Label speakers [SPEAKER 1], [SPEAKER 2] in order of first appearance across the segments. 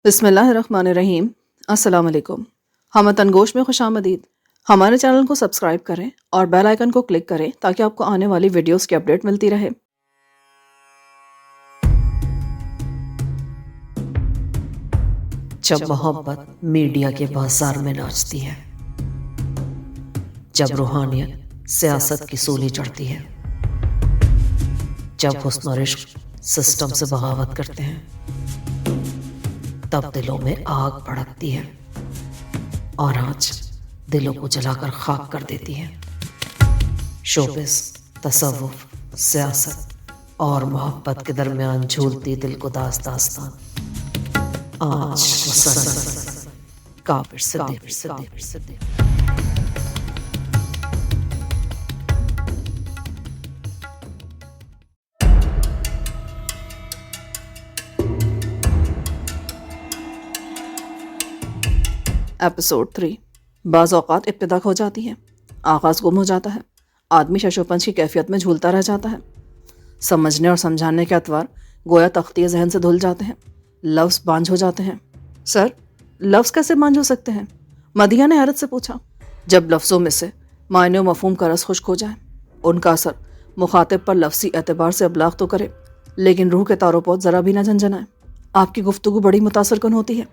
[SPEAKER 1] بسم اللہ الرحمن الرحیم۔ السلام علیکم۔ ہم تنگوش میں خوش آمدید۔ ہمارے چینل کو سبسکرائب کریں اور بیل آئیکن کو کلک کریں تاکہ آپ کو آنے والی ویڈیوز کی اپڈیٹ ملتی رہے۔
[SPEAKER 2] جب محبت میڈیا کے بازار میں ناچتی ہے، جب روحانیت سیاست کی سولی چڑھتی ہے، جب حسن و عشق سسٹم سے بغاوت کرتے ہیں، تب دلوں میں آگ بھڑکتی ہے اور آج دلوں کو جلا کر خاک کر دیتی ہے۔ شوبز، تصوف، سیاست اور محبت کے درمیان جھولتی دل کو داستان آج مسلسل کافر صدیق۔
[SPEAKER 1] ایپیسوڈ 3۔ بعض اوقات ابتدا کھو جاتی ہے، آغاز گم ہو جاتا ہے، آدمی ششوپنج کی کیفیت میں جھولتا رہ جاتا ہے۔ سمجھنے اور سمجھانے کے اطوار گویا تختی ذہن سے دھل جاتے ہیں، لفظ بانجھ ہو جاتے ہیں۔ سر، لفظ کیسے بانجھ ہو سکتے ہیں؟ مدیحہ نے حیرت سے پوچھا۔ جب لفظوں میں سے معنی و مفہوم کا رس خشک ہو جائے، ان کا اثر مخاطب پر لفظی اعتبار سے ابلاغ تو کرے لیکن روح کے تار و پود ذرا بھی نہ جھنجھنائے۔ آپ کی گفتگو بڑی متاثر کن ہوتی ہے،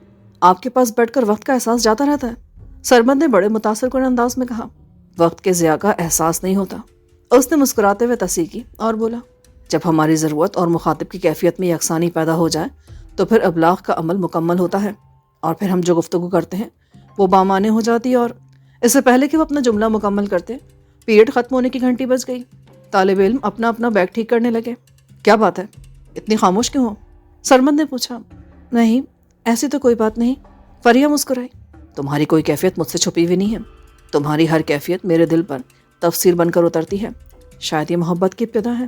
[SPEAKER 1] آپ کے پاس بیٹھ کر وقت کا احساس جاتا رہتا ہے، سرمد نے بڑے متاثر کن انداز میں کہا۔ وقت کے ضیاع کا احساس نہیں ہوتا، اس نے مسکراتے ہوئے تصحیح کی اور بولا، جب ہماری ضرورت اور مخاطب کی کیفیت میں یکسانی پیدا ہو جائے تو پھر ابلاغ کا عمل مکمل ہوتا ہے، اور پھر ہم جو گفتگو کرتے ہیں وہ بامعنی ہو جاتی ہے۔ اور اس سے پہلے کہ وہ اپنا جملہ مکمل کرتے، پیریڈ ختم ہونے کی گھنٹی بج گئی۔ طالب علم اپنا اپنا بیگ ٹھیک کرنے لگے۔ کیا بات ہے، اتنی خاموش کیوں ہو؟ سرمد نے پوچھا۔ نہیں، ایسی تو کوئی بات نہیں، فریہ مسکرائی۔ تمہاری کوئی کیفیت مجھ سے چھپی ہوئی نہیں ہے، تمہاری ہر کیفیت میرے دل پر تفسیر بن کر اترتی ہے۔ شاید یہ محبت کی ابتدا ہے۔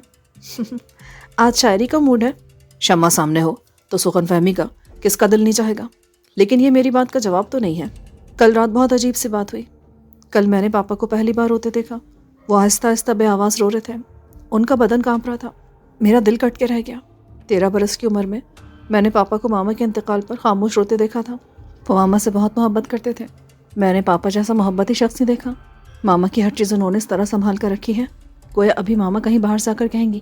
[SPEAKER 1] آج شاعری کا موڈ ہے، شمع سامنے ہو تو سخن فہمی کا کس کا دل نہیں چاہے گا؟ لیکن یہ میری بات کا جواب تو نہیں ہے۔ کل رات بہت عجیب سی بات ہوئی۔ کل میں نے پاپا کو پہلی بار روتے دیکھا۔ وہ آہستہ آہستہ بے آواز رو رہے تھے، ان کا بدن کانپ رہا تھا۔ میرا دل کٹ کے رہ گیا۔ 13 برس کی عمر میں نے پاپا کو ماما کے انتقال پر خاموش روتے دیکھا تھا۔ وہ ماما سے بہت محبت کرتے تھے، میں نے پاپا جیسا محبتی شخص نہیں دیکھا۔ ماما کی ہر چیز انہوں نے اس طرح سنبھال کر رکھی ہے، گویا ابھی ماما کہیں باہر سے آ کر کہیں گی،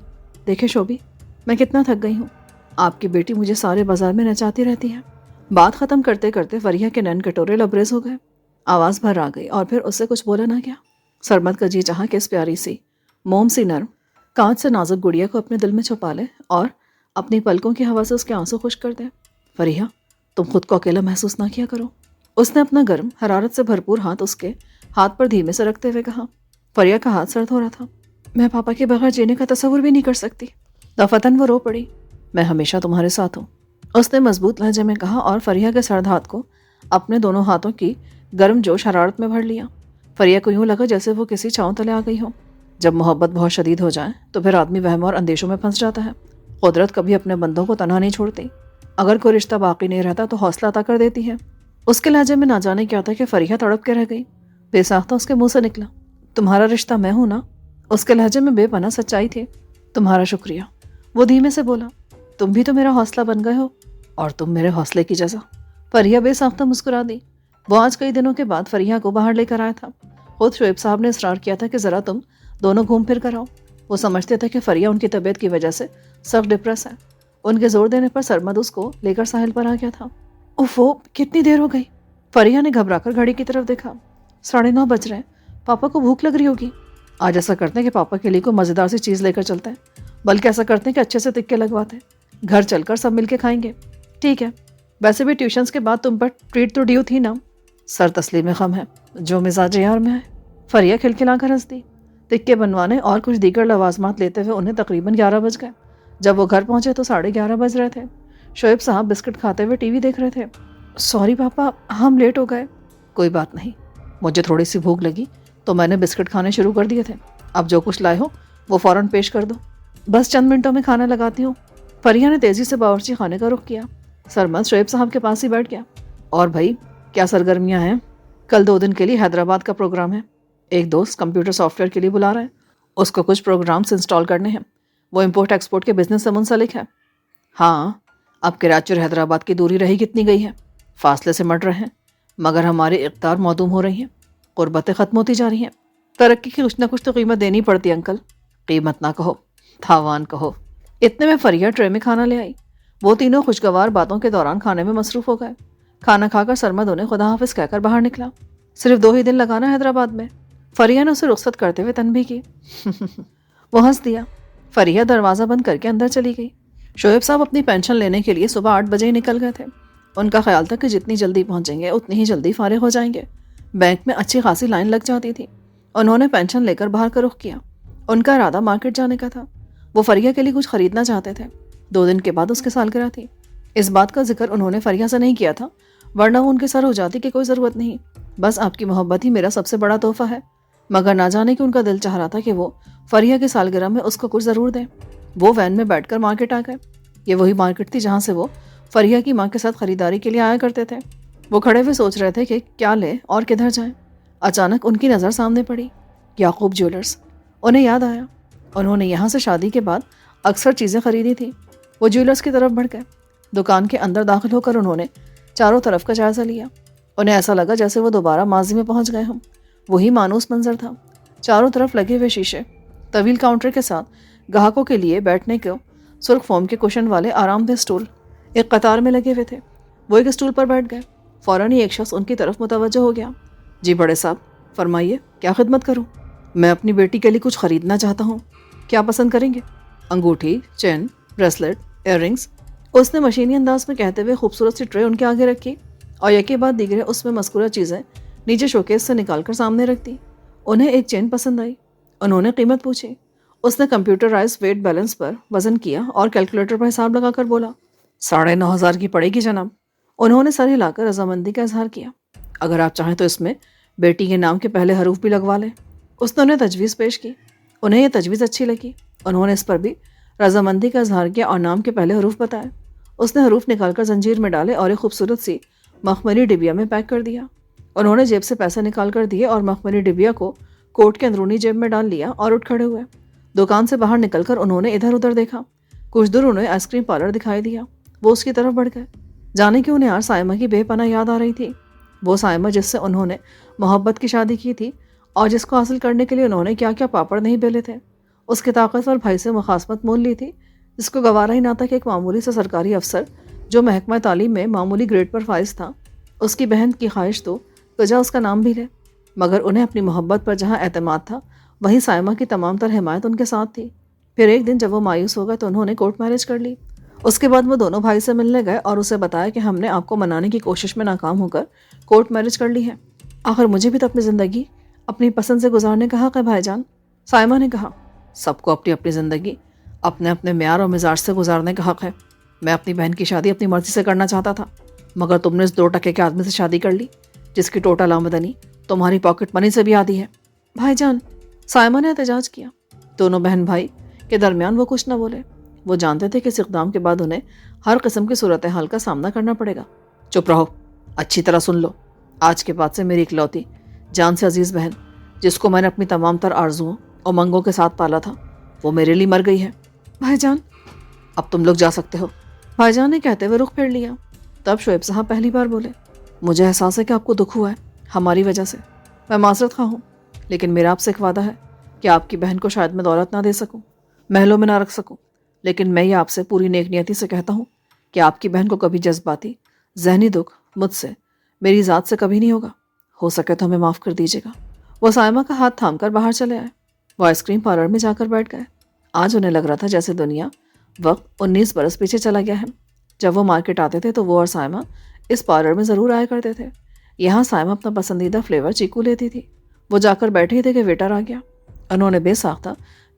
[SPEAKER 1] دیکھے شوبی، میں کتنا تھک گئی ہوں، آپ کی بیٹی مجھے سارے بازار میں نچاتی رہتی ہے۔ بات ختم کرتے کرتے فریہ کے نین کٹورے لبریز ہو گئے، آواز بھر آ گئی اور پھر اس سے کچھ بولا نہ گیا۔ سرمد کا جی چاہا کہ اس پیاری سی موم سی نرم کانچ سے نازک گڑیا کو اپنے دل میں چھپا لے اور اپنی پلکوں کی ہوا سے اس کے آنسو خشک کر دے۔ فریہ، تم خود کو اکیلا محسوس نہ کیا کرو، اس نے اپنا گرم حرارت سے بھرپور ہاتھ اس کے ہاتھ پر دھیمے سے رکھتے ہوئے کہا۔ فریہ کا ہاتھ سرد ہو رہا تھا۔ میں پاپا کے بغیر جینے کا تصور بھی نہیں کر سکتی۔ دفتن وہ رو پڑی۔ میں ہمیشہ تمہارے ساتھ ہوں، اس نے مضبوط لہجے میں کہا اور فریہ کے سرد ہاتھ کو اپنے دونوں ہاتھوں کی گرم جوش حرارت میں بھر لیا۔ فریہ کو یوں لگا جیسے وہ کسی چھاؤں تلے آ گئی ہو۔ جب محبت بہت شدید ہو جائے تو پھر آدمی وہم اور اندیشوں میں پھنس جاتا ہے۔ قدرت کبھی اپنے بندوں کو تنہا نہیں چھوڑتی، اگر کوئی رشتہ باقی نہیں رہتا تو حوصلہ عطا کر دیتی ہے۔ اس کے لہجے میں نہ جانے کیا تھا کہ فریہ تڑپ کے رہ گئی۔ بے ساختہ اس کے منہ سے نکلا، تمہارا رشتہ میں ہوں نا؟ اس کے لہجے میں بے پناہ سچائی تھی۔ تمہارا شکریہ، وہ دھیمے سے بولا، تم بھی تو میرا حوصلہ بن گئے ہو اور تم میرے حوصلے کی جزا۔ فریہ بے ساختہ مسکرا دی۔ وہ آج کئی دنوں کے بعد فریہ کو باہر لے کر آیا تھا۔ خود شعیب صاحب نے اصرار کیا تھا کہ ذرا تم دونوں گھوم پھر کر آؤ۔ وہ سمجھتے تھے کہ فریہ ان کی طبیعت کی وجہ سے سخت ڈپریس ہے۔ ان کے زور دینے پر سرمد اس کو لے کر ساحل پر آ گیا تھا۔ اوفو، کتنی دیر ہو گئی؟ فریہ نے گھبرا کر گھڑی کی طرف دیکھا۔ 9:30 بج رہے ہیں، پاپا کو بھوک لگ رہی ہوگی۔ آج ایسا کرتے ہیں کہ پاپا کے لیے کوئی مزیدار سی چیز لے کر چلتے ہیں، بلکہ ایسا کرتے ہیں کہ اچھے سے تکے لگواتے ہیں، گھر چل کر سب مل کے کھائیں گے۔ ٹھیک ہے، ویسے بھی ٹیوشنز کے بعد تم پر ٹریٹ تو ڈیو تھی نا؟ سر تسلیم خم ہے، جو مزاج یار میں ہے۔ فریہ کھلکھلا کر ہنس دی۔ تکے بنوانے اور کچھ دیگر لوازمات لیتے ہوئے انہیں تقریباً 11 بج گئے۔ جب وہ گھر پہنچے تو 11:30 بج رہے تھے۔ شعیب صاحب بسکٹ کھاتے ہوئے ٹی وی دیکھ رہے تھے۔ سوری پاپا، ہم لیٹ ہو گئے۔ کوئی بات نہیں، مجھے تھوڑی سی بھوک لگی تو میں نے بسکٹ کھانے شروع کر دیے تھے، اب جو کچھ لائے ہو وہ فوراً پیش کر دو، بس چند منٹوں میں کھانا لگاتی ہوں۔ فریہ نے تیزی سے باورچی خانے کا رخ کیا۔ سرمد شعیب صاحب کے پاس ہی بیٹھ گیا۔ اور بھائی، کیا سرگرمیاں ہیں؟ کل 2 دن کے لیے حیدرآباد کا پروگرام ہے، ایک دوست کمپیوٹر سافٹ ویئر کے لیے بلا رہے ہیں، اس کو کچھ پروگرامز انسٹال کرنے ہیں، وہ امپورٹ ایکسپورٹ کے بزنس سے منسلک ہے۔ ہاں، اب کراچی اور حیدرآباد کی دوری رہی کتنی گئی ہے، فاصلے سے مٹ رہے ہیں، مگر ہماری اقدار معدوم ہو رہی ہیں، قربتیں ختم ہوتی جا رہی ہیں۔ ترقی کی کچھ نہ کچھ تو قیمت دینی پڑتی انکل۔ قیمت نہ کہو، تاوان کہو۔ اتنے میں فریہ ٹرے میں کھانا لے آئی۔ وہ تینوں خوشگوار باتوں کے دوران کھانے میں مصروف ہو گئے۔ کھانا کھا کر سرمد انہیں خدا حافظ کہہ کر باہر نکلا۔ صرف 2 ہی دن لگانا حیدرآباد میں۔ فریہ نے اسے رخصت کرتے ہوئے تنبیہ کی۔ وہ ہنس دیا۔ فریہ دروازہ بند کر کے اندر چلی گئی۔ شعیب صاحب اپنی پینشن لینے کے لیے صبح 8 بجے ہی نکل گئے تھے۔ ان کا خیال تھا کہ جتنی جلدی پہنچیں گے اتنی ہی جلدی فارغ ہو جائیں گے۔ بینک میں اچھی خاصی لائن لگ جاتی تھی۔ انہوں نے پینشن لے کر باہر کا رخ کیا۔ ان کا ارادہ مارکیٹ جانے کا تھا۔ وہ فریہ کے لیے کچھ خریدنا چاہتے تھے۔ 2 دن کے بعد اس کی سالگرہ تھی۔ اس بات کا ذکر انہوں نے فریہ سے نہیں کیا تھا، ورنہ وہ ان کے سر ہو جاتی کہ کوئی ضرورت نہیں، بس آپ کی محبت ہی میرا سب سے بڑا تحفہ ہے۔ مگر نہ جانے کہ ان کا دل چاہ رہا تھا کہ وہ فریہ کی سالگرہ میں اس کو کچھ ضرور دیں۔ وہ وین میں بیٹھ کر مارکیٹ آ گئے۔ یہ وہی مارکیٹ تھی جہاں سے وہ فریہ کی ماں کے ساتھ خریداری کے لیے آیا کرتے تھے۔ وہ کھڑے ہوئے سوچ رہے تھے کہ کیا لے اور کدھر جائیں۔ اچانک ان کی نظر سامنے پڑی، یعقوب جیولرز۔ انہیں یاد آیا انہوں نے یہاں سے شادی کے بعد اکثر چیزیں خریدی تھی۔ وہ جیولرز کی طرف بڑھ گئے۔ دکان کے اندر داخل ہو کر انہوں نے چاروں طرف کا جائزہ لیا۔ انہیں ایسا لگا جیسے وہ دوبارہ ماضی میں پہنچ گئے ہوں۔ وہی مانوس منظر تھا، چاروں طرف لگے ہوئے شیشے، طویل کاؤنٹر کے ساتھ گاہکوں کے لیے بیٹھنے کو سرخ فوم کے کشن والے آرام دہ اسٹول ایک قطار میں لگے ہوئے تھے۔ وہ ایک اسٹول پر بیٹھ گئے۔ فوراً ہی ایک شخص ان کی طرف متوجہ ہو گیا۔ جی بڑے صاحب، فرمائیے کیا خدمت کروں؟ میں اپنی بیٹی کے لیے کچھ خریدنا چاہتا ہوں، کیا پسند کریں گے؟ انگوٹھی، چین، بریسلٹ، ایئر رنگس۔ اس نے مشینی انداز میں کہتے ہوئے خوبصورت سی ٹرے ان کے آگے رکھی اور یکے بعد دیگرے اس میں مذکورہ چیزیں نیچے شوکیس سے نکال کر سامنے رکھ دی۔ انہیں ایک چین پسند آئی۔ انہوں نے قیمت پوچھی۔ اس نے کمپیوٹرائز ویٹ بیلنس پر وزن کیا اور کیلکولیٹر پر حساب لگا کر بولا، 9,500 کی پڑے گی جناب۔ انہوں نے سر ہلا کر رضامندی کا اظہار کیا۔ اگر آپ چاہیں تو اس میں بیٹی کے نام کے پہلے حروف بھی لگوا لیں۔ اس نے انہیں تجویز پیش کی۔ انہیں یہ تجویز اچھی لگی۔ انہوں نے اس پر بھی رضامندی کا اظہار کیا اور نام کے پہلے حروف بتائے۔ اس نے حروف نکال کر زنجیر میں ڈالے اور ایک خوبصورت سی مخملی ڈبیا میں پیک کر دیا۔ انہوں نے جیب سے پیسے نکال کر دیے اور مخملی ڈبیا کو کوٹ کے اندرونی جیب میں ڈال لیا اور اٹھ کھڑے ہوئے۔ دکان سے باہر نکل کر انہوں نے ادھر ادھر دیکھا۔ کچھ دور انہیں آئس کریم پارلر دکھائی دیا۔ وہ اس کی طرف بڑھ گئے۔ جانے کہ انہیں آج سائمہ کی بے پناہ یاد آ رہی تھی۔ وہ سائمہ جس سے انہوں نے محبت کی شادی کی تھی اور جس کو حاصل کرنے کے لیے انہوں نے کیا کیا پاپڑ نہیں بیلے تھے۔ اس کے طاقتور بھائی سے مخاصمت مول لی تھی، جس کو گوارا ہی نہ تھا کہ ایک معمولی سے سرکاری افسر جو محکمہ تعلیم میں معمولی گریڈ پر فائز تھا، اس کی بہن کی خواہش تو کجا اس کا نام بھی لے۔ مگر انہیں اپنی محبت پر جہاں اعتماد تھا وہیں سائمہ کی تمام تر حمایت ان کے ساتھ تھی۔ پھر ایک دن جب وہ مایوس ہو گئے تو انہوں نے کورٹ میرج کر لی۔ اس کے بعد وہ دونوں بھائی سے ملنے گئے اور اسے بتایا کہ ہم نے آپ کو منانے کی کوشش میں ناکام ہو کر کورٹ میرج کر لی ہے۔ آخر مجھے بھی تو اپنی زندگی اپنی پسند سے گزارنے کا حق ہے بھائی جان۔ سائمہ نے کہا، سب کو اپنی اپنی زندگی اپنے اپنے معیار اور مزاج سے گزارنے کا حق ہے۔ میں اپنی بہن کی شادی اپنی مرضی سے کرنا چاہتا تھا، مگر تم نے اس 2 ٹکے کے آدمی سے شادی کر لی جس کی ٹوٹل آمدنی تمہاری پاکٹ منی سے بھی آدھی ہے۔ بھائی جان، سائمہ نے احتجاج کیا۔ دونوں بہن بھائی کے درمیان وہ کچھ نہ بولے۔ وہ جانتے تھے کہ اس اقدام کے بعد انہیں ہر قسم کی صورتحال کا سامنا کرنا پڑے گا۔ چپ رہو، اچھی طرح سن لو۔ آج کے بعد سے میری اکلوتی جان سے عزیز بہن، جس کو میں نے اپنی تمام تر آرزوؤں اور منگوں کے ساتھ پالا تھا، وہ میرے لیے مر گئی ہے۔ بھائی جان، اب تم لوگ جا سکتے ہو۔ بھائی جان نے کہتے ہوئے رخ پھیر لیا۔ تب شعیب صاحب پہلی بار بولے، مجھے احساس ہے کہ آپ کو دکھ ہوا ہے ہماری وجہ سے۔ میں معذرت خواہ ہوں، لیکن میرا آپ سے ایک وعدہ ہے کہ آپ کی بہن کو شاید میں دولت نہ دے سکوں، محلوں میں نہ رکھ سکوں، لیکن میں یہ آپ سے پوری نیک نیتی سے کہتا ہوں کہ آپ کی بہن کو کبھی جذباتی ذہنی دکھ مجھ سے، میری ذات سے کبھی نہیں ہوگا۔ ہو سکے تو ہمیں معاف کر دیجیے گا۔ وہ سائمہ کا ہاتھ تھام کر باہر چلے آئے۔ وہ آئس کریم پارلر میں جا کر بیٹھ گئے۔ آج انہیں لگ رہا تھا جیسے دنیا وقت 19 برس پیچھے چلا گیا ہے۔ جب وہ مارکیٹ آتے تھے تو وہ اور سائمہ اس پارلر میں ضرور آیا کرتے تھے۔ یہاں سائمہ اپنا پسندیدہ فلیور چیکو لیتی تھی۔ وہ جا کر بیٹھے ہی تھے کہ ویٹر آ گیا۔ انہوں نے بے ساختہ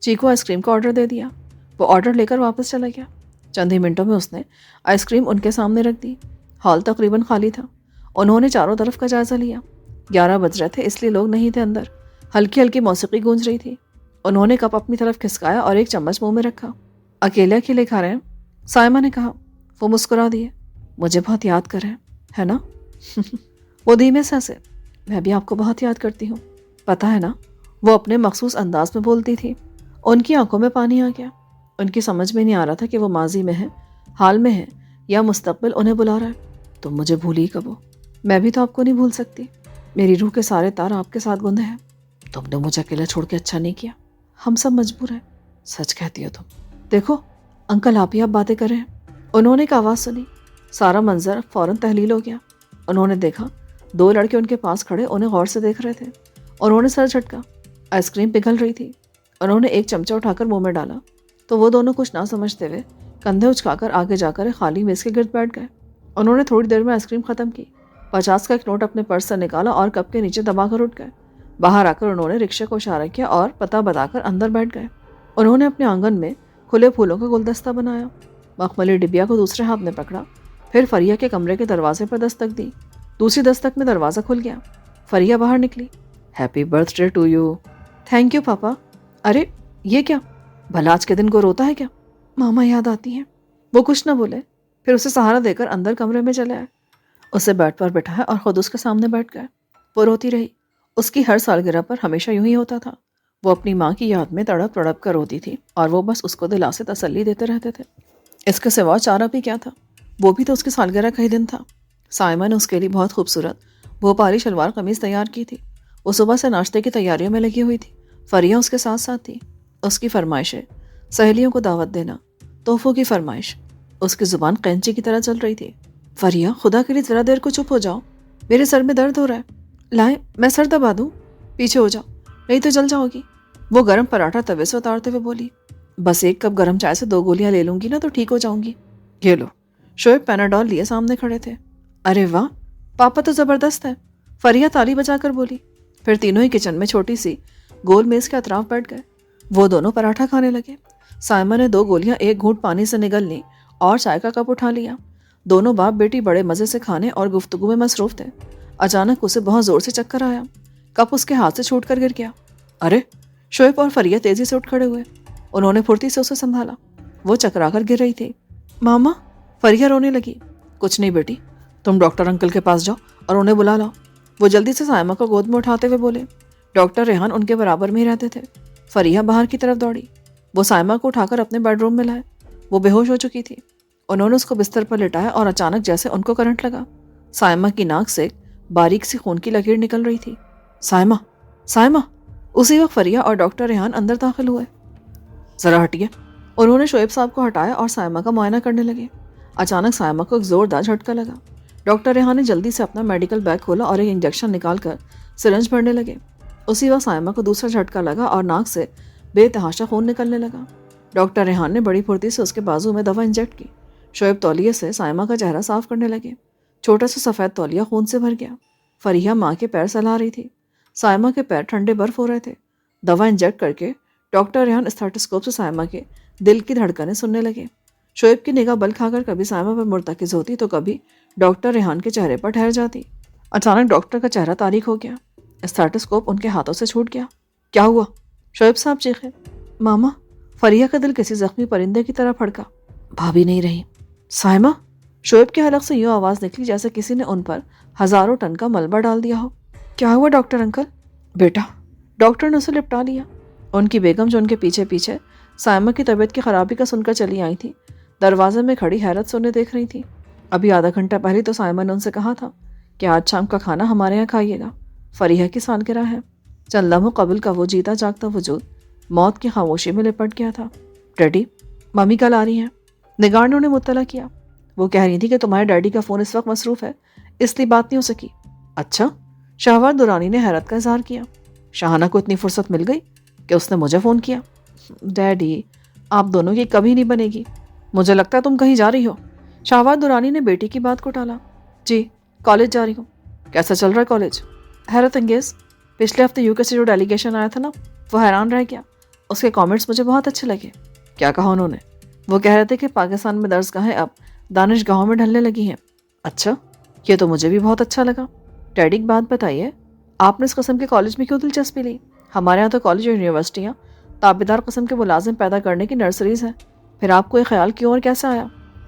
[SPEAKER 1] چیکو آئس کریم کا آرڈر دے دیا۔ وہ آرڈر لے کر واپس چلا گیا۔ چند ہی منٹوں میں اس نے آئس کریم ان کے سامنے رکھ دی۔ ہال تقریباً خالی تھا۔ انہوں نے چاروں طرف کا جائزہ لیا۔ 11 بج رہے تھے، اس لیے لوگ نہیں تھے اندر۔ ہلکی ہلکی موسیقی گونج رہی تھی۔ انہوں نے کپ اپنی طرف کھسکایا اور ایک چمچ منہ میں رکھا۔ اکیلے اکیلے کھا رہے ہیں؟ سائمہ نے کہا۔ وہ مسکرا دیے۔ مجھے بہت یاد کر رہے ہیں، ہے نا؟ وہ دھیمے سے ہنسے۔ میں بھی آپ کو بہت یاد کرتی ہوں، پتہ ہے نا؟ وہ اپنے مخصوص انداز میں بولتی تھی۔ ان کی آنکھوں میں پانی آ گیا۔ ان کی سمجھ میں نہیں آ رہا تھا کہ وہ ماضی میں ہیں، حال میں ہیں یا مستقبل انہیں بلا رہا ہے؟ تم مجھے بھولی کب ہو؟ میں بھی تو آپ کو نہیں بھول سکتی. میری روح کے سارے تار آپ کے ساتھ گندے ہیں. تم نے مجھے اکیلا چھوڑ کے اچھا نہیں کیا. ہم سب مجبور ہیں. سچ کہتی ہو تم. دیکھو انکل آپ ہی آپ باتیں کر رہے ہیں. انہوں نے ایک آواز سنی. سارا منظر فوراً تحلیل ہو گیا. انہوں نے دیکھا 2 لڑکے ان کے پاس کھڑے انہیں غور سے دیکھ رہے تھے. انہوں نے سر جھٹکا. آئس کریم پگھل رہی تھی. انہوں نے ایک چمچہ اٹھا کر منہ میں ڈالا تو وہ دونوں کچھ نہ سمجھتے ہوئے کندھے اچکا کر آگے جا کر ایک خالی میز کے گرد بیٹھ گئے. انہوں نے تھوڑی دیر میں آئس کریم ختم کی. 50 کا ایک نوٹ اپنے پرس سے نکالا اور کپ کے نیچے دبا کر اٹھ گئے. باہر آ کر انہوں نے رکشے کو اشارہ کیا اور پتہ بتا کر اندر بیٹھ گئے. انہوں نے اپنے آنگن میں کھلے پھولوں کا گلدستہ بنایا. مخملی ڈبیا کو دوسرے ہاتھ میں پکڑا. پھر فریہ کے کمرے کے دروازے پر دستک دی. دوسری دستک میں دروازہ کھل گیا. فریہ باہر نکلی. Happy birthday to you. Thank you papa. ارے یہ کیا؟ بھلا آج کے دن کو روتا ہے کیا؟ ماما یاد آتی ہیں. وہ کچھ نہ بولے. پھر اسے سہارا دے کر اندر کمرے میں چلے آئے. اسے بیڈ پر بٹھایا اور خود اس کے سامنے بیٹھ گئے. وہ روتی رہی. اس کی ہر سالگرہ پر ہمیشہ یوں ہی ہوتا تھا. وہ اپنی ماں کی یاد میں تڑپ تڑپ کر روتی تھی اور وہ بس اس کو دلا سے تسلی دیتے رہتے تھے. اس کے سوا چارہ بھی کیا تھا؟ وہ بھی تو اس کی سالگرہ کا ہی دن تھا. سائمہ نے اس کے لیے بہت خوبصورت بھوپالی شلوار قمیض تیار کی تھی. وہ صبح سے ناشتے کی تیاریوں میں لگی ہوئی تھی. فریہ اس کے ساتھ ساتھ تھی. اس کی فرمائشیں، سہیلیوں کو دعوت دینا، تحفوں کی فرمائش. اس کی زبان قینچی کی طرح چل رہی تھی. فریہ خدا کے لیے ذرا دیر کو چپ ہو جاؤ. میرے سر میں درد ہو رہا ہے. لائیں میں سر دبا دوں؟ پیچھے ہو جاؤ نہیں تو جل جاؤ گی. وہ گرم پراٹھا توے سے اتارتے ہوئے بولی. بس 1 کپ گرم چائے سے 2 گولیاں لے لوں گی نا تو ٹھیک ہو جاؤں گی. یہ لو. شعیب پیناڈول لیے سامنے کھڑے تھے. ارے واہ پاپا تو زبردست ہے. فریہ تالی بجا کر بولی. پھر تینوں ہی کچن میں چھوٹی سی گول میز کے اطراف بیٹھ گئے. وہ دونوں پراٹھا کھانے لگے. سائمہ نے 2 گولیاں ایک گھونٹ پانی سے نگل لی اور چائے کا کپ اٹھا لیا. دونوں باپ بیٹی بڑے مزے سے کھانے اور گفتگو میں مصروف تھے. اچانک اسے بہت زور سے چکر آیا. کپ اس کے ہاتھ سے چھوٹ کر گر گیا. ارے! شعیب اور فریہ تیزی سے اٹھ کھڑے ہوئے. انہوں نے پھرتی سے اسے سنبھالا. وہ چکرا کر گر رہی تھی. ماما! فریہ رونے لگی. کچھ نہیں بیٹی، تم ڈاکٹر انکل کے پاس جاؤ اور انہیں بلا لاؤ. وہ جلدی سے سائمہ کو گود میں اٹھاتے ہوئے بولے. ڈاکٹر ریحان ان کے برابر میں ہی رہتے تھے. فریہ باہر کی طرف دوڑی. وہ سائمہ کو اٹھا کر اپنے بیڈ روم میں لائے. وہ بے ہوش ہو چکی تھی. انہوں نے اس کو بستر پر لٹایا اور اچانک جیسے ان کو کرنٹ لگا. سائمہ کی ناک سے باریک سی خون کی لکیر نکل رہی تھی. سائمہ! سائمہ! اسی وقت فریہ اور ڈاکٹر ریحان اندر داخل ہوئے. ذرا ہٹیے. انہوں نے شعیب صاحب کو ہٹایا اور سائمہ کا معائنہ کرنے لگے. اچانک سائمہ کو ایک زوردار جھٹکا لگا. ڈاکٹر ریحان نے جلدی سے اپنا میڈیکل بیگ کھولا اور ایک انجیکشن نکال کر سرنج بھرنے لگے. اسی وقت سائمہ کو دوسرا جھٹکا لگا اور ناک سے بے تحاشا خون نکلنے لگا. ڈاکٹر ریحان نے بڑی پھرتی سے اس کے بازو میں دوا انجیکٹ کی. شعیب تولیے سے سائمہ کا چہرہ صاف کرنے لگے. چھوٹا سا سفید تولیہ خون سے بھر گیا. فریہ ماں کے پیر سلا رہی تھی. سائمہ کے پیر ٹھنڈے برف ہو رہے تھے. دوا انجیکٹ کر کے ڈاکٹر ریحان اسٹیتھوسکوپ سے سائمہ کے دل کی دھڑکنیں سننے لگے. شعیب کی نگاہ بل کھا کر کبھی سائمہ پر مرتکز ہوتی تو کبھی ڈاکٹر ریحان کے چہرے پر ٹھہر جاتی. اچانک ڈاکٹر کا چہرہ تاریک ہو گیا. اسٹیتھوسکوپ ان کے ہاتھوں سے چھوٹ گیا. کیا ہوا؟ شعیب صاحب چیخے. ماما! فریہ کا دل کسی زخمی پرندے کی طرح پھڑکا. بھابھی نہیں رہی. سائمہ! شعیب کے حلق سے یوں آواز نکلی جیسے کسی نے ان پر ہزاروں ٹن کا ملبہ ڈال دیا ہو. کیا ہوا ڈاکٹر انکل؟ بیٹا! ڈاکٹر نے اسے لپٹا لیا. ان کی بیگم جو ان کے پیچھے پیچھے سائمہ کی طبیعت کی خرابی کا سن کر چلی آئی تھی دروازے میں کھڑی حیرت سے انہیں دیکھ رہی تھی. ابھی آدھا گھنٹہ پہلے تو سائمہ نے ان سے کہا تھا کہ آج شام کا کھانا ہمارے یہاں کھائیے گا. فریہ کی سالگرہ ہے. چند لمحوں قبل کا وہ جیتا جاگتا وجود موت کی خاموشی میں لپٹ گیا تھا. ڈیڈی ممی کل آ رہی ہیں. نگار نے انہیں مطلع کیا. وہ کہہ رہی تھی کہ تمہارے ڈیڈی کا فون اس وقت مصروف ہے اس لیے بات نہیں ہو سکی. اچھا؟ شہوار درانی نے حیرت کا اظہار کیا. شاہانہ کو اتنی فرصت مل گئی کہ اس نے مجھے فون کیا. ڈیڈی آپ دونوں کی کبھی نہیں بنے گی. مجھے لگتا ہے تم کہیں جا رہی ہو. شہوار درانی نے بیٹی کی بات کو ٹالا. جی کالج جا رہی ہوں. کیسا چل رہا ہے کالج؟ حیرت انگیز. پچھلے ہفتے UK سے جو ڈیلیگیشن آیا تھا نا وہ حیران رہ گیا. اس کے کامنٹس مجھے بہت اچھے لگے. کیا کہا انہوں نے؟ وہ کہہ رہے تھے کہ پاکستان میں درس گاہیں اب دانش گاہوں میں ڈھلنے لگی ہیں. اچھا یہ تو مجھے بھی بہت اچھا لگا. ڈیڈی ایک بات بتائیے آپ نے اس قسم کے کالج میں کیوں دلچسپی لی؟ ہمارے یہاں تو کالج اور یونیورسٹیاں تابعدار قسم کے ملازم پیدا کرنے کی نرسریز ہیں. پھر آپ کو یہ خیال کیوں اور کیسے آیا؟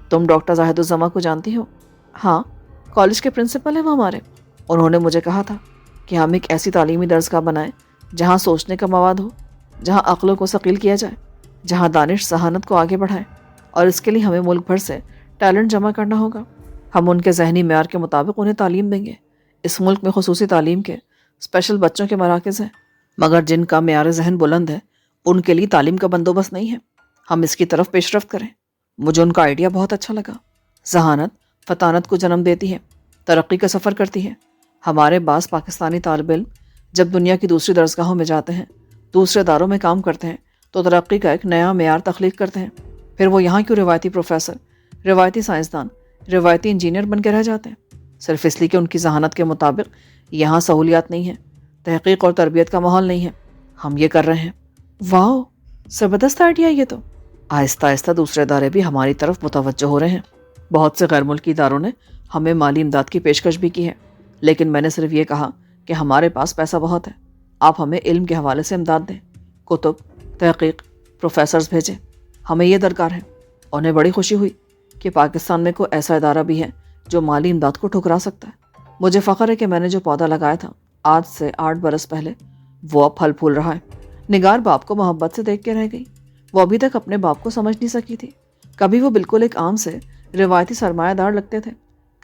[SPEAKER 1] تم ڈاکٹر زاہد الزما کو جانتی ہو؟ ہاں کالج کے پرنسپل ہیں وہ ہمارے. انہوں نے مجھے کہا تھا کہ ہم ایک ایسی تعلیمی درسگاہ بنائیں جہاں سوچنے کا مواد ہو، جہاں عقلوں کو ثقیل کیا جائے، جہاں دانش ذہانت کو آگے بڑھائیں، اور اس کے لیے ہمیں ملک بھر سے ٹیلنٹ جمع کرنا ہوگا. ہم ان کے ذہنی معیار کے مطابق انہیں تعلیم دیں گے. اس ملک میں خصوصی تعلیم کے اسپیشل بچوں کے مراکز ہیں، مگر جن کا معیار ذہن بلند ہے ان کے لیے تعلیم کا بندوبست نہیں ہے. ہم اس کی طرف پیش رفت کریں. مجھے ان کا آئیڈیا بہت اچھا لگا. ذہانت فطانت کو جنم دیتی ہے، ترقی کا سفر کرتی ہے. ہمارے بعض پاکستانی طالب علم جب دنیا کی دوسری درسگاہوں میں جاتے ہیں، دوسرے اداروں میں کام کرتے ہیں، تو ترقی کا ایک نیا معیار تخلیق کرتے ہیں. پھر وہ یہاں کیوں روایتی پروفیسر، روایتی سائنسدان، روایتی انجینئر بن کے رہ جاتے ہیں؟ صرف اس لیے کہ ان کی ذہانت کے مطابق یہاں سہولیات نہیں ہیں، تحقیق اور تربیت کا ماحول نہیں ہے. ہم یہ کر رہے ہیں. واو، زبردست آئیڈیا. یہ تو آہستہ آہستہ دوسرے ادارے بھی ہماری طرف متوجہ ہو رہے ہیں. بہت سے غیر ملکی اداروں نے ہمیں مالی امداد کی پیشکش بھی کی ہے، لیکن میں نے صرف یہ کہا کہ ہمارے پاس پیسہ بہت ہے، آپ ہمیں علم کے حوالے سے امداد دیں، کتب، تحقیق، پروفیسرز بھیجیں. ہمیں یہ درکار ہے. انہیں بڑی خوشی ہوئی کہ پاکستان میں کوئی ایسا ادارہ بھی ہے جو مالی امداد کو ٹھکرا سکتا ہے. مجھے فخر ہے کہ میں نے جو پودا لگایا تھا آج سے 8 برس پہلے، وہ اب پھل پھول رہا ہے. نگار باپ کو محبت سے دیکھ کے رہ گئی. وہ ابھی تک اپنے باپ کو سمجھ نہیں سکی تھی. کبھی وہ بالکل ایک عام سے روایتی سرمایہ دار لگتے تھے،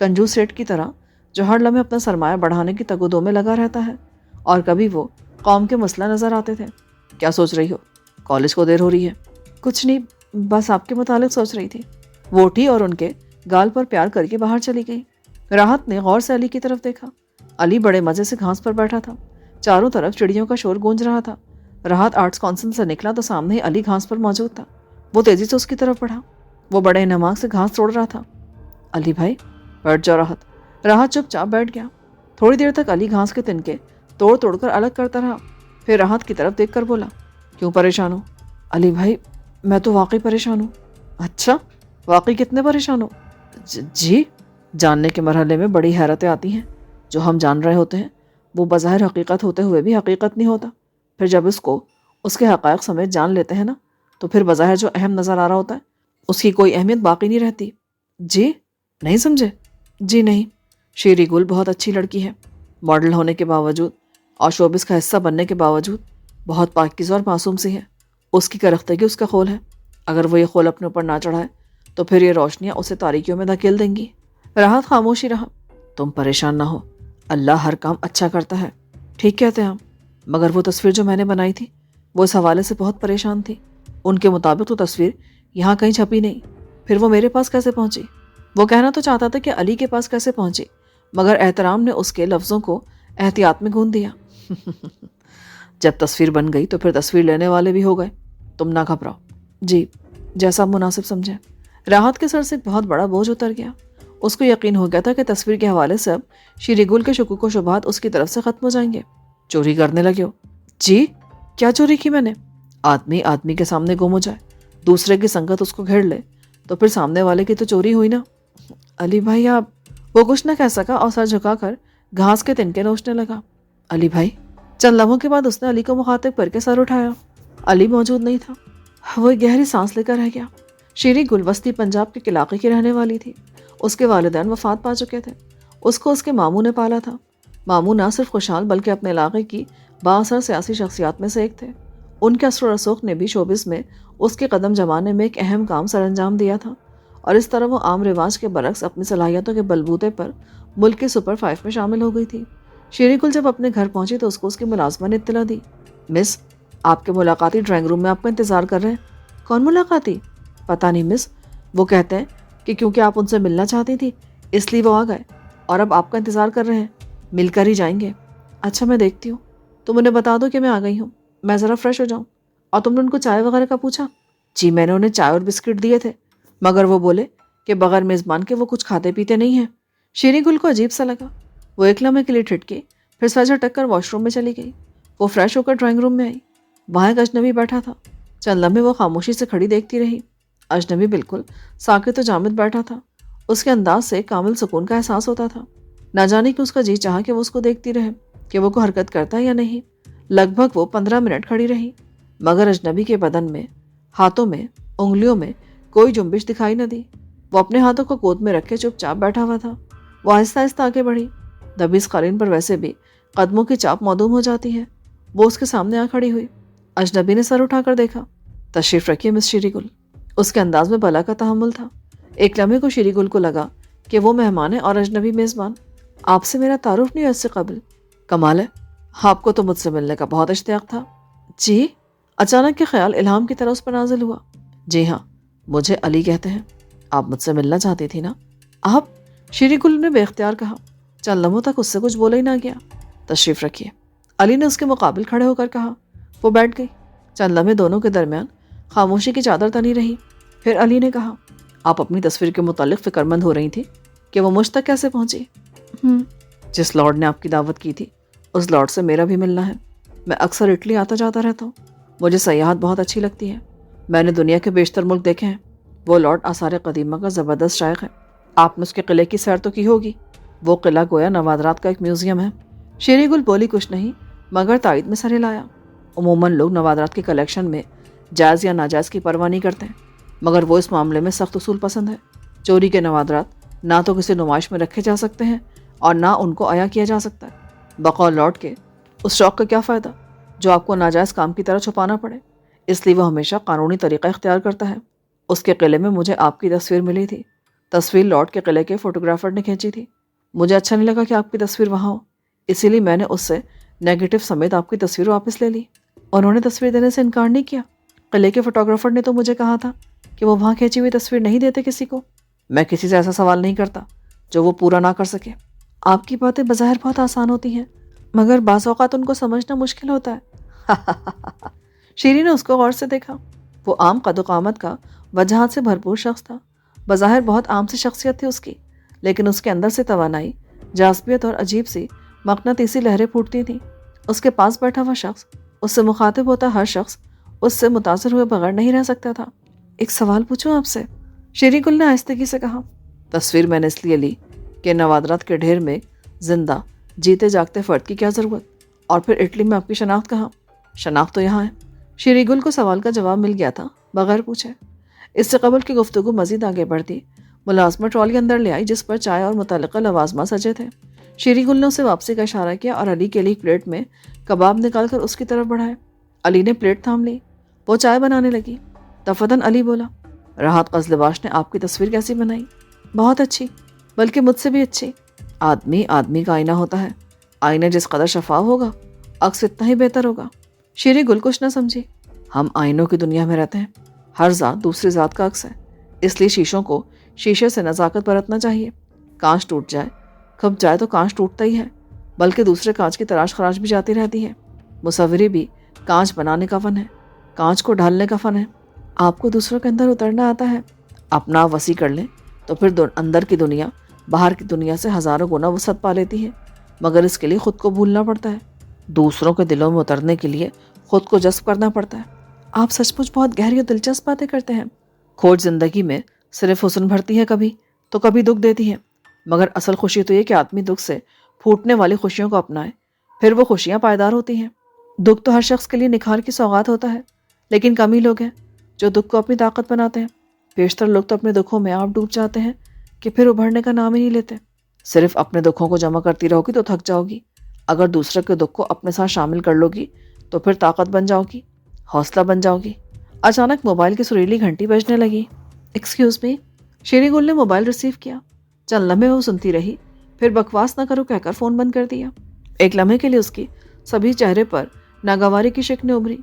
[SPEAKER 1] کنجوس سیٹ کی طرح جو ہر لمحے اپنا سرمایہ بڑھانے کی تگ و دو میں لگا رہتا ہے. اور کبھی وہ قوم کے مسئلہ نظر آتے تھے. کیا سوچ رہی ہو؟ کالج کو دیر ہو رہی ہے. کچھ نہیں، بس آپ کے متعلق سوچ رہی تھی. وہ اٹھی اور ان کے گال پر پیار کر کے باہر چلی گئی. راحت نے غور سے علی کی طرف دیکھا. علی بڑے مزے سے گھاس پر بیٹھا تھا. چاروں طرف چڑیوں کا شور گونج رہا تھا. راحت آرٹس کونسل سے نکلا تو سامنے ہی علی گھاس پر موجود تھا. وہ تیزی سے اس کی طرف بڑھا. وہ بڑے انہماک سے گھاس توڑ رہا تھا. علی بھائی، بیٹھ جاؤ. راحت چپ چاپ بیٹھ گیا. تھوڑی دیر تک علی گھاس کے تنکے توڑ توڑ کر الگ کرتا رہا. پھر راحت کی طرف دیکھ کر بولا، کیوں پریشان ہو؟ علی بھائی، میں تو واقعی پریشان ہوں. اچھا، واقعی کتنے پریشان ہو؟ جی، جاننے کے مرحلے میں بڑی حیرتیں آتی ہیں. جو ہم جان رہے ہوتے ہیں وہ بظاہر حقیقت ہوتے ہوئے بھی حقیقت نہیں ہوتا. پھر جب اس کو اس کے حقائق سمیت جان لیتے ہیں نا، تو پھر بظاہر جو اہم نظر آ رہا ہوتا ہے اس کی کوئی اہمیت باقی نہیں رہتی. جی نہیں سمجھے؟ جی نہیں. شیری گل بہت اچھی لڑکی ہے. ماڈل ہونے کے باوجود اور شوبس کا حصہ بننے کے باوجود بہت پاکیزہ اور معصوم سی ہے. اس کی کرختگی اس کا خول ہے. اگر وہ یہ خول اپنے اوپر نہ چڑھائے تو پھر یہ روشنیاں اسے تاریکیوں میں دھکیل دیں گی. راحت خاموشی رہا. تم پریشان نہ ہو، اللہ ہر کام اچھا کرتا ہے. ٹھیک کہتے ہیں ہم، مگر وہ تصویر جو میں نے بنائی تھی وہ اس حوالے سے بہت پریشان تھی. ان کے مطابق تو تصویر یہاں کہیں چھپی نہیں. پھر وہ میرے پاس کیسے پہنچی؟ وہ کہنا تو چاہتا تھا کہ علی کے پاس کیسے پہنچی، مگر احترام نے اس کے لفظوں کو احتیاط میں گون دیا. جب تصویر بن گئی تو پھر تصویر لینے والے بھی ہو گئے. تم نہ گھبراؤ. جی، جیسا مناسب سمجھیں. راحت کے سر سے ایک بہت بڑا بوجھ اتر گیا. اس کو یقین ہو گیا تھا کہ تصویر کے حوالے سے اب شیری گل کے شکوک و شبہات اس کی طرف سے ختم ہو جائیں گے. چوری کرنے لگے ہو؟ جی، کیا چوری کی میں نے؟ آدمی آدمی کے سامنے گم ہو جائے، دوسرے کی سنگت اس کو گھیر لے، تو پھر سامنے والے کی تو چوری ہوئی نا. علی بھائی آپ. وہ کچھ نہ کہہ سکا اور سر جھکا کر گھاس کے تنکے نوچنے لگا. علی بھائی. چند لمحوں کے بعد اس نے علی کو مخاطب کر کے سر اٹھایا. علی موجود نہیں تھا. وہ ایک گہری سانس لے کر رہ گیا. شیری گل وسطی پنجاب کے علاقے کی رہنے والی تھی. اس کے والدین وفات پا چکے تھے. اس کو اس کے ماموں نے پالا تھا. ماموں نہ صرف خوشحال بلکہ اپنے علاقے کی بااثر سیاسی شخصیات میں سے ایک تھے. ان کے اثر و رسوخ نے بھی شوبس میں اس کے قدم جمانے میں ایک اہم کام سر انجام دیا تھا، اور اس طرح وہ عام رواج کے برعکس اپنی صلاحیتوں کے بلبوتے پر ملک کے سپر 5 میں شامل ہو گئی تھی. شیری گل جب اپنے گھر پہنچی تو اس کو اس کی ملازمہ نے اطلاع دی. مس، آپ کے ملاقاتی ڈرائنگ روم میں آپ کا انتظار کر رہے ہیں. کون ملاقاتی؟ پتہ نہیں مس. وہ کہتے ہیں کہ کیونکہ آپ ان سے ملنا چاہتی تھی اس لیے وہ آ گئے اور اب آپ کا انتظار کر رہے ہیں. مل کر ہی جائیں گے. اچھا، میں دیکھتی ہوں. تم انہیں بتا دو کہ میں آ گئی ہوں. میں ذرا فریش ہو جاؤں. اور تم نے ان کو چائے وغیرہ کا پوچھا؟ جی، میں نے انہیں چائے اور بسکٹ دیے تھے، مگر وہ بولے کہ بغیر میزبان کے وہ کچھ کھاتے پیتے نہیں ہیں. شیری گل کو عجیب سا لگا. وہ ایک لمحے کے لیے ٹھٹکی، پھر سر جھٹک کر واش روم میں چلی گئی. وہ فریش ہو کر ڈرائنگ روم میں آئی. وہاں ایک اجنبی بیٹھا تھا. چند لمحے وہ خاموشی سے کھڑی دیکھتی رہی. اجنبی بالکل ساکت و جامد بیٹھا تھا. اس کے انداز سے کامل سکون کا احساس ہوتا تھا. نہ جانے کہ اس کا جی چاہا کہ وہ اس کو دیکھتی رہے کہ وہ کو حرکت کرتا ہے یا نہیں. لگ بھگ وہ 15 منٹ کھڑی رہی، مگر اجنبی کے بدن میں، ہاتھوں میں، انگلیوں میں کوئی جنبش دکھائی نہ دی. وہ اپنے ہاتھوں کو گود میں رکھے چپ چاپ بیٹھا ہوا تھا. وہ آہستہ آہستہ آگے بڑھی. دبی اسقالین پر ویسے بھی قدموں کی چاپ معدوم ہو جاتی ہے. وہ اس کے سامنے آ کھڑی ہوئی. اجنبی نے سر اٹھا کر دیکھا. تشریف رکھیے مس شیری گل. اس کے انداز میں بلا کا تحمل تھا. ایک لمحے کو شیری گل کو لگا کہ وہ مہمان ہے اور اجنبی میزبان. آپ سے میرا تعارف نہیں ہوا اس سے قبل. کمال ہے، آپ کو تو مجھ سے ملنے کا بہت اشتیاق تھا. جی؟ اچانک کے خیال الہام کی طرح اس پر نازل ہوا. جی ہاں، مجھے علی کہتے ہیں. آپ مجھ سے ملنا چاہتی تھی نا؟ آپ؟ شیری گل نے بے اختیار کہا. چند لمحوں تک اس سے کچھ بولا ہی نہ گیا. تشریف رکھیے، علی نے اس کے مقابل کھڑے ہو کر کہا. وہ بیٹھ گئی. چند لمحے دونوں کے درمیان خاموشی کی چادر تنی رہی. پھر علی نے کہا، آپ اپنی تصویر کے متعلق فکر مند ہو رہی تھی کہ وہ مجھ تک کیسے پہنچی؟ جس لارڈ نے آپ کی دعوت کی تھی اس لارڈ سے میرا بھی ملنا ہے. میں اکثر اٹلی آتا جاتا رہتا ہوں. مجھے سیاحت بہت اچھی لگتی ہے. میں نے دنیا کے بیشتر ملک دیکھے ہیں. وہ لارڈ آثار قدیمہ کا زبردست شائق ہے. آپ نے اس کے قلعے کی سیر تو کی ہوگی. وہ قلعہ گویا نوادرات کا ایک میوزیم ہے. شیری گل بولی کچھ نہیں مگر تائید میں سر ہلایا. عموماً لوگ نوادرات کے کلیکشن میں جائز یا ناجائز کی پرواہ نہیں کرتے ہیں، مگر وہ اس معاملے میں سخت اصول پسند ہے. چوری کے نوادرات نہ تو کسی نمائش میں رکھے جا سکتے ہیں اور نہ ان کو عیا کیا جا سکتا ہے. بقول لارڈ کے اس شوق کا کیا فائدہ جو آپ کو ناجائز کام کی طرح چھپانا پڑے. اس لیے وہ ہمیشہ قانونی طریقہ اختیار کرتا ہے. اس کے قلعے میں مجھے آپ کی تصویر ملی تھی. تصویر لارڈ کے قلعے کے فوٹوگرافر نے کھینچی تھی. مجھے اچھا نہیں لگا کہ آپ کی تصویر وہاں ہو، اسی لیے میں نے اس سے نیگیٹو سمیت آپ کی تصویر واپس لے لی. انہوں نے تصویر دینے سے انکار نہیں کیا. قلعے کے فوٹوگرافر نے تو مجھے کہا تھا کہ وہ وہاں کھینچی ہوئی تصویر نہیں دیتے کسی کو. میں کسی سے ایسا سوال نہیں کرتا جو وہ پورا نہ کر سکے. آپ کی باتیں بظاہر بہت آسان ہوتی ہیں مگر بعض اوقات ان کو سمجھنا مشکل ہوتا ہے. شیری نے اس کو غور سے دیکھا. وہ عام قد و قامت کا وجاہت سے بھرپور شخص تھا. بظاہر بہت عام سی شخصیت تھی اس کی، لیکن اس کے اندر سے توانائی، جاذبیت اور عجیب سی مقناطیسی لہریں پھوٹتی تھیں. اس کے پاس بیٹھا ہوا شخص، اس سے مخاطب ہوتا ہر شخص اس سے متاثر ہوئے بغیر نہیں رہ سکتا تھا. ایک سوال پوچھوں آپ سے؟ شیری گل نے آہستگی سے کہا. تصویر میں نے اس لیے لی کہ نوادرات کے ڈھیر میں زندہ جیتے جاگتے فرد کی کیا ضرورت. اور پھر اٹلی میں آپ کی شناخت کہاں؟ شناخت تو یہاں ہے. شیری گل کو سوال کا جواب مل گیا تھا بغیر پوچھے. اس سے قبل کی گفتگو مزید آگے بڑھتی. ملازمہ ٹرالی اندر لے آئی جس پر چائے اور متعلقہ لوازمات سجے تھے. شیری گل نے اسے واپسی کا اشارہ کیا اور علی کے لیے پلیٹ میں کباب نکال کر اس کی طرف بڑھائے. علی نے پلیٹ تھام لی. وہ چائے بنانے لگی. تفدن علی بولا. راحت قزلباش نے آپ کی تصویر کیسی بنائی؟ بہت اچھی، بلکہ مجھ سے بھی اچھی. آدمی کا آئینہ ہوتا ہے. آئینہ جس قدر شفاف ہوگا عکس اتنا ہی بہتر ہوگا. شیری گل کچھ نہ سمجھی. ہم آئینوں کی دنیا میں رہتے ہیں. ہر ذات دوسری ذات کا عکس ہے. اس لیے شیشوں کو شیشے سے نزاکت برتنا چاہیے. کانچ ٹوٹ جائے، کھپ جائے تو کانچ ٹوٹتا ہی ہے، بلکہ دوسرے کانچ کی تلاش خراش بھی جاتی رہتی ہے. مصوری بھی کانچ بنانے کا فن ہے، کانچ کو ڈھالنے کا فن ہے. آپ کو دوسروں کے اندر اترنا آتا ہے. اپنا آپ وسیع کر لیں تو پھر اندر کی دنیا باہر کی دنیا سے ہزاروں گنا وسعت پا لیتی ہے، مگر اس کے لیے خود کو بھولنا پڑتا ہے. دوسروں کے دلوں میں اترنے کے لیے خود کو جذب کرنا پڑتا ہے. آپ سچ مچ بہت گہری اور دلچسپ باتیں کرتے ہیں. کھوج زندگی میں صرف حسن بھرتی ہے کبھی تو کبھی دکھ دیتی ہے، مگر اصل خوشی تو یہ کہ آدمی دکھ سے پھوٹنے والی خوشیوں کو اپنائے، پھر وہ خوشیاں پائیدار ہوتی ہیں. دکھ تو ہر شخص کے لیے نکھار کی سوغات ہوتا ہے، لیکن کم ہی لوگ ہیں جو دکھ کو اپنی طاقت بناتے ہیں. بیشتر لوگ تو اپنے دکھوں میں آپ ڈوب جاتے ہیں کہ پھر ابھرنے کا نام ہی نہیں لیتے. صرف اپنے دکھوں کو جمع کرتی رہو گی تو تھک جاؤ گی. اگر دوسرے کے دکھ کو اپنے ساتھ شامل کر لو گی تو پھر طاقت بن جاؤ گی، حوصلہ بن جاؤ گی. اچانک موبائل کی سریلی گھنٹی بجنے لگی. Excuse me. شیری گل نے موبائل ریسیو کیا. چند لمحے وہ سنتی رہی، پھر بکواس نہ کرو کہہ کر فون بند کر دیا. ایک لمحے کے لیے اس کی سبھی چہرے پر ناگواری کی شکنیں ابھری.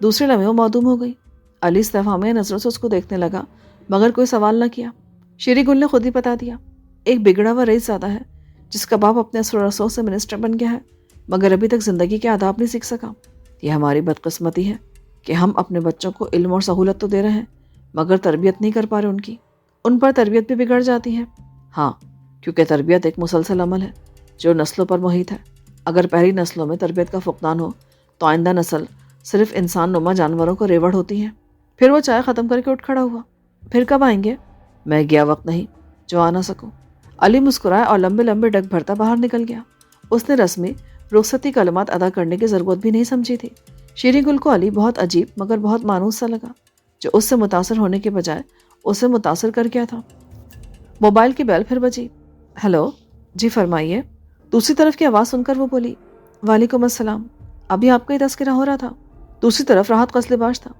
[SPEAKER 1] دوسرے لمحے وہ معدوم ہو گئی. علی استفہامیہ نظروں سے اس کو دیکھنے لگا مگر کوئی سوال نہ کیا. شیری گل نے خود ہی بتا دیا. ایک بگڑا ہوا رئیس زیادہ ہے جس کا باپ اپنے اثر و رسوخ سے منسٹر بن گیا ہے مگر ابھی تک زندگی کے آداب نہیں سیکھ سکا. یہ ہماری بدقسمتی ہے کہ ہم اپنے بچوں کو علم اور سہولت تو دے رہے ہیں مگر تربیت نہیں کر پا رہے. ان پر تربیت بھی بگڑ جاتی ہے. ہاں، کیونکہ تربیت ایک مسلسل عمل ہے جو نسلوں پر محیط ہے. اگر پہلی نسلوں میں تربیت کا فقدان ہو تو آئندہ نسل صرف انسان نما جانوروں کو ریوڑ ہوتی ہے. پھر وہ چائے ختم کر کے اٹھ کھڑا ہوا. پھر کب آئیں گے؟ میں گیا وقت نہیں جو آ نہ سکوں. علی مسکرایا اور لمبے لمبے ڈگ بھرتا باہر نکل گیا. اس نے رسمی رخصتی کلمات ادا کرنے کی ضرورت بھی نہیں سمجھی تھی. شیری گل کو علی بہت عجیب مگر بہت مانوس سا لگا جو اس سے متاثر ہونے کے بجائے اسے متاثر کر گیا تھا. موبائل کی بیل پھر بجی. ہیلو، جی فرمائیے. دوسری طرف کی آواز سن کر وہ بولی. وعلیکم السلام. ابھی آپ کا ہی تذکرہ ہو رہا تھا. دوسری طرف راحت قزلباش تھا.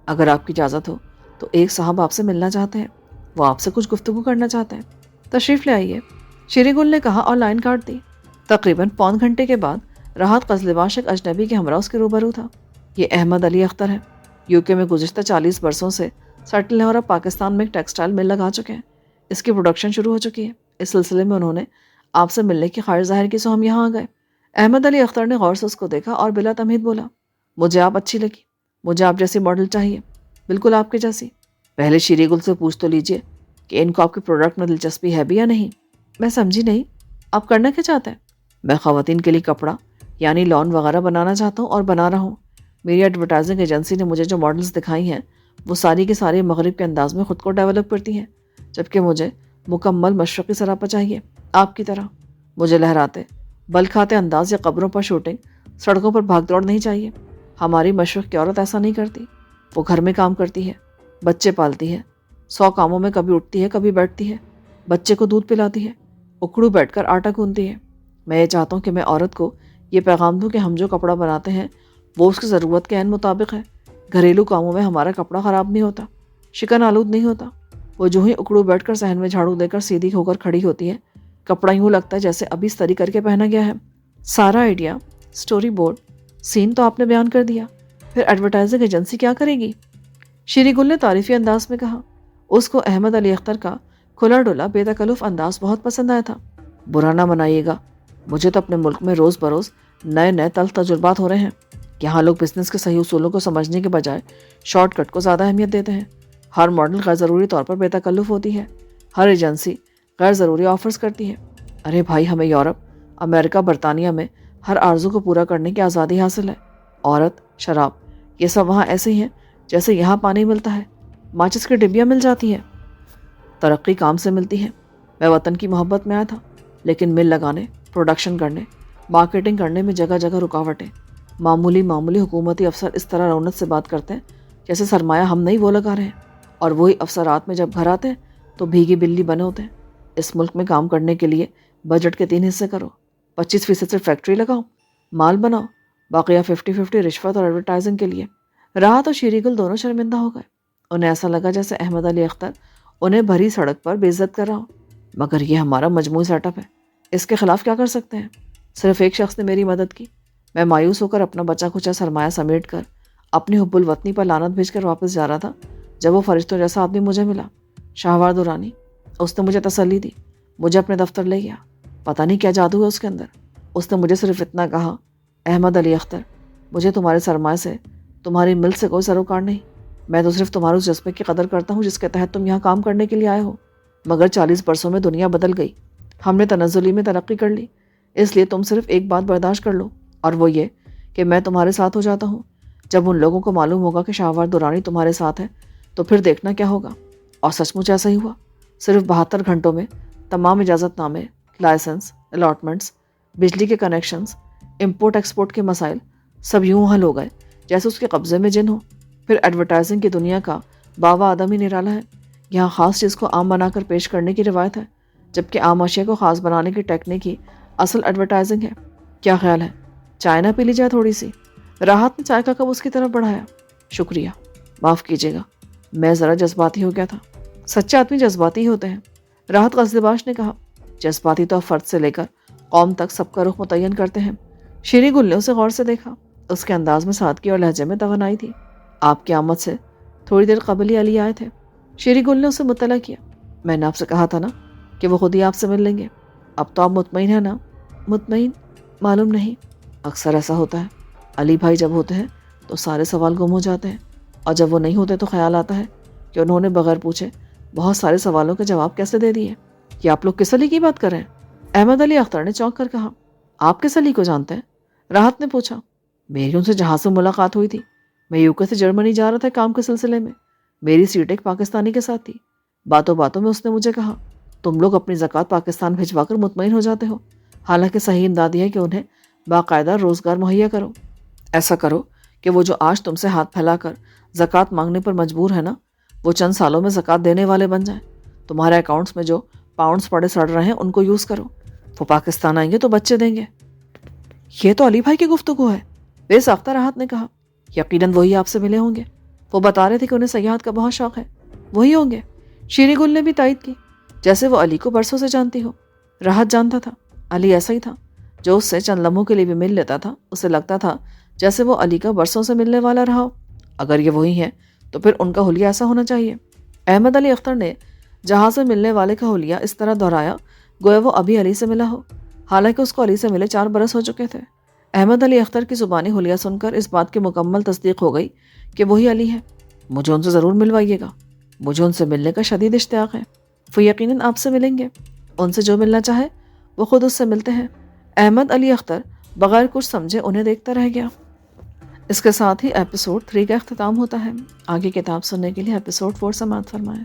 [SPEAKER 1] اگر آپ کی اجازت ہو تو ایک صاحب آپ سے ملنا چاہتے ہیں. وہ آپ سے کچھ گفتگو کرنا چاہتے ہیں، تشریف لے آئیے، شیری گل نے کہا اور لائن کاٹ دی۔ تقریباً پون گھنٹے کے بعد راحت قزلباش ایک اجنبی کے ہمراہ اس کے روبرو تھا۔ یہ احمد علی اختر ہے، UK میں گزشتہ 40 برسوں سے سیٹل ہیں اور اب پاکستان میں ایک ٹیکسٹائل مل لگا چکے ہیں۔ اس کی پروڈکشن شروع ہو چکی ہے۔ اس سلسلے میں انہوں نے آپ سے ملنے کی خواہش ظاہر کی، سو ہم یہاں آ گئے۔ احمد علی اختر نے غور سے اس کو دیکھا اور بلا تمہید بولا، مجھے آپ اچھی لگی، مجھے آپ جیسی ماڈل چاہیے، بالکل آپ کے جیسی۔ پہلے شیری گل سے پوچھ تو لیجئے کہ ان کو آپ کے پروڈکٹ میں دلچسپی ہے بھی یا نہیں۔ میں سمجھی نہیں، آپ کرنا کیا چاہتے ہیں؟ میں خواتین کے لیے کپڑا یعنی لون وغیرہ بنانا چاہتا ہوں اور بنا رہا ہوں۔ میری ایڈورٹائزنگ ایجنسی نے مجھے جو ماڈلز دکھائی ہیں وہ ساری کی ساری مغرب کے انداز میں خود کو ڈیولپ کرتی ہیں، جبکہ مجھے مکمل مشرقی سراپا چاہیے، آپ کی طرح۔ مجھے لہراتے بل کھاتے انداز یا قبروں پر شوٹنگ، سڑکوں پر بھاگ دوڑ نہیں چاہیے۔ ہماری مشرق کی عورت ایسا نہیں کرتی، وہ گھر میں کام کرتی ہے، بچے پالتی ہے، 100 کاموں میں کبھی اٹھتی ہے کبھی بیٹھتی ہے، بچے کو دودھ پلاتی ہے، اکڑو بیٹھ کر آٹا گوندتی ہے۔ میں یہ چاہتا ہوں کہ میں عورت کو یہ پیغام دوں کہ ہم جو کپڑا بناتے ہیں وہ اس کی ضرورت کے عین مطابق ہے۔ گھریلو کاموں میں ہمارا کپڑا خراب نہیں ہوتا، شکن آلود نہیں ہوتا۔ وہ جو ہی اکڑو بیٹھ کر صحن میں جھاڑو دے کر سیدھی ہو کر کھڑی ہوتی ہے، کپڑا یوں لگتا ہے جیسے ابھی استری کر کے پہنا گیا ہے۔ سارا آئیڈیا، سٹوری بورڈ، سین تو آپ نے بیان کر دیا، پھر ایڈورٹائزنگ ایجنسی کیا کرے گی؟ شیری گل نے تعریفی انداز میں کہا۔ اس کو احمد علی اختر کا کھلا ڈولا بے تکلف انداز بہت پسند آیا تھا۔ برا نہ منائیے گا، مجھے تو اپنے ملک میں روز بروز نئے نئے تلخ تجربات ہو رہے ہیں۔ یہاں لوگ بزنس کے صحیح اصولوں کو سمجھنے کے بجائے شارٹ کٹ کو زیادہ اہمیت دیتے ہیں۔ ہر ماڈل غیر ضروری طور پر بے تکلف ہوتی ہے، ہر ایجنسی غیر ضروری آفرز کرتی ہے۔ ارے بھائی، ہمیں یورپ، امریکہ، برطانیہ میں ہر آرزو کو پورا کرنے کی آزادی حاصل ہے۔ عورت، شراب، یہ سب وہاں ایسے ہی ہیں جیسے یہاں پانی ملتا ہے، ماچس کی ڈبیاں مل جاتی ہیں۔ ترقی کام سے ملتی ہے۔ میں وطن کی محبت میں آیا تھا، لیکن مل لگانے، پروڈکشن کرنے، مارکیٹنگ کرنے میں جگہ جگہ رکاوٹیں۔ معمولی حکومتی افسر اس طرح رونت سے بات کرتے ہیں جیسے سرمایہ ہم نہیں وہ لگا رہے ہیں، اور وہی افسرات میں جب گھر آتے ہیں تو بھیگی بلی بنے ہوتے ہیں۔ اس ملک میں کام کرنے کے لیے بجٹ کے 3 حصے کرو، 25% سے فیکٹری لگاؤ، مال بناؤ، باقیہ 50-50 رشوت اور ایڈورٹائزنگ کے لیے۔ راحت اور شیری گل دونوں شرمندہ ہو گئے۔ انہیں ایسا لگا جیسے احمد علی اختر انہیں بھری سڑک پر بے عزت کر رہا ہو۔ مگر یہ ہمارا مجموعی سیٹ اپ ہے، اس کے خلاف کیا کر سکتے ہیں؟ صرف ایک شخص نے میری مدد کی۔ میں مایوس ہو کر اپنا بچا کھچا سرمایہ سمیٹ کر اپنی حب الوطنی پر لعنت بھیج کر واپس جا رہا تھا جب وہ فرشتوں جیسا آدمی مجھے ملا، شاہوار دورانی۔ اس نے مجھے تسلی دی، مجھے اپنے دفتر لے گیا۔ پتہ نہیں کیا جادو ہے اس کے اندر۔ اس نے مجھے صرف اتنا کہا، احمد علی اختر، مجھے تمہارے سرمایہ سے، تمہاری مل سے کوئی سروکار نہیں۔ میں تو صرف تمہارے اس جذبے کی قدر کرتا ہوں جس کے تحت تم یہاں کام کرنے کے لیے آئے ہو۔ مگر 40 برسوں میں دنیا بدل گئی، ہم نے تنزلی میں ترقی کر لی، اس لیے تم صرف ایک بات برداشت کر لو، اور وہ یہ کہ میں تمہارے ساتھ ہو جاتا ہوں۔ جب ان لوگوں کو معلوم ہوگا کہ شاہوار دورانی تمہارے ساتھ ہے تو پھر دیکھنا کیا ہوگا۔ اور سچ مچ ایسا ہی ہوا۔ صرف 72 گھنٹوں میں تمام اجازت نامے، لائسنس، الاٹمنٹس، بجلی کے کنیکشنز، امپورٹ ایکسپورٹ کے مسائل سب یوں حل ہو گئے جیسے اس کے قبضے میں جن ہو۔ پھر ایڈورٹائزنگ کی دنیا کا باوا آدم ہی نرالا ہے۔ یہاں خاص چیز کو عام بنا کر پیش کرنے کی روایت ہے، جبکہ عام اشیاء کو خاص بنانے کی ٹیکنیک ہی اصل ایڈورٹائزنگ ہے۔ کیا خیال ہے، چائے نہ پی لی جائے تھوڑی سی؟ راحت نے چائے کا کپ اس کی طرف بڑھایا۔ شکریہ، معاف کیجیے گا، میں ذرا جذباتی ہو گیا تھا۔ سچے آدمی جذباتی ہی ہوتے ہیں، راحت قزلباش نے کہا۔ جذباتی تو فرد سے لے کر قوم تک سب کا رخ متعین کرتے ہیں۔ شیری گل نے اسے غور سے دیکھا۔ اس کے انداز میں سادگی اور لہجے میں توانائی تھی۔ آپ کی آمد سے تھوڑی دیر قبل ہی علی آئے تھے۔ شیری گل نے اسے مطلع کیا۔ میں نے آپ سے کہا تھا نا کہ وہ خود ہی آپ سے مل لیں گے۔ اب تو آپ مطمئن ہیں نا؟ مطمئن؟ معلوم نہیں، اکثر ایسا ہوتا ہے۔ علی بھائی جب ہوتے ہیں تو سارے سوال گم ہو جاتے ہیں، اور جب وہ نہیں ہوتے تو خیال آتا ہے کہ انہوں نے بغیر پوچھے بہت سارے سوالوں کے جواب کیسے دے دیے۔ کہ آپ لوگ کس علی کی بات کر رہے ہیں؟ احمد علی اختر نے چونک کر کہا۔ آپ کس علی کو جانتے ہیں؟ راحت نے پوچھا۔ میری ان سے جہاز میں ملاقات ہوئی تھی، میں UK سے جرمنی جا رہا تھا کام کے سلسلے میں۔ میری سیٹ ایک پاکستانی کے ساتھ تھی۔ باتوں باتوں میں اس نے مجھے کہا، تم لوگ اپنی زکوٰۃ پاکستان بھجوا کر مطمئن ہو جاتے ہو، حالانکہ صحیح امداد ہے کہ انہیں باقاعدہ روزگار مہیا کرو۔ ایسا کرو کہ وہ جو آج تم سے ہاتھ پھیلا کر زکوٰۃ مانگنے پر مجبور ہے نا، وہ چند سالوں میں زکوٰۃ دینے والے بن جائیں۔ تمہارے اکاؤنٹس میں جو پاؤنڈز پڑے سڑ رہے ہیں ان کو یوز کرو، وہ پاکستان آئیں گے تو بچے دیں گے۔ یہ تو علی بھائی کی گفتگو ہے، بے ساختہ راحت نے کہا۔ یقیناً وہی آپ سے ملے ہوں گے، وہ بتا رہے تھے کہ انہیں سیاحت کا بہت شوق ہے، وہی ہوں گے۔ شیری گل نے بھی تائید کی، جیسے وہ علی کو برسوں سے جانتی ہو۔ راحت جانتا تھا علی ایسا ہی تھا، جو اس سے چند لمحوں کے لیے بھی مل لیتا تھا اسے لگتا تھا جیسے وہ علی کا برسوں سے ملنے والا رہا ہو۔ اگر یہ وہی ہے تو پھر ان کا حلیہ ایسا ہونا چاہیے۔ احمد علی اختر نے جہاز سے ملنے والے کا حلیہ اس طرح دہرایا گویا وہ ابھی علی سے ملا ہو، حالانکہ اس کو علی سے ملے 4 برس ہو چکے تھے۔ احمد علی اختر کی زبانی حلیہ سن کر اس بات کی مکمل تصدیق ہو گئی کہ وہی علی ہے۔ مجھے ان سے ضرور ملوائیے گا، مجھے ان سے ملنے کا شدید اشتیاق ہے۔ وہ یقیناً آپ سے ملیں گے، ان سے جو ملنا چاہے وہ خود اس سے ملتے ہیں۔ احمد علی اختر بغیر کچھ سمجھے انہیں دیکھتا رہ گیا۔ اس کے ساتھ ہی ایپیسوڈ 3 کا اختتام ہوتا ہے۔ آگے کتاب سننے کے لیے ایپیسوڈ 4 سماعت فرمائیں۔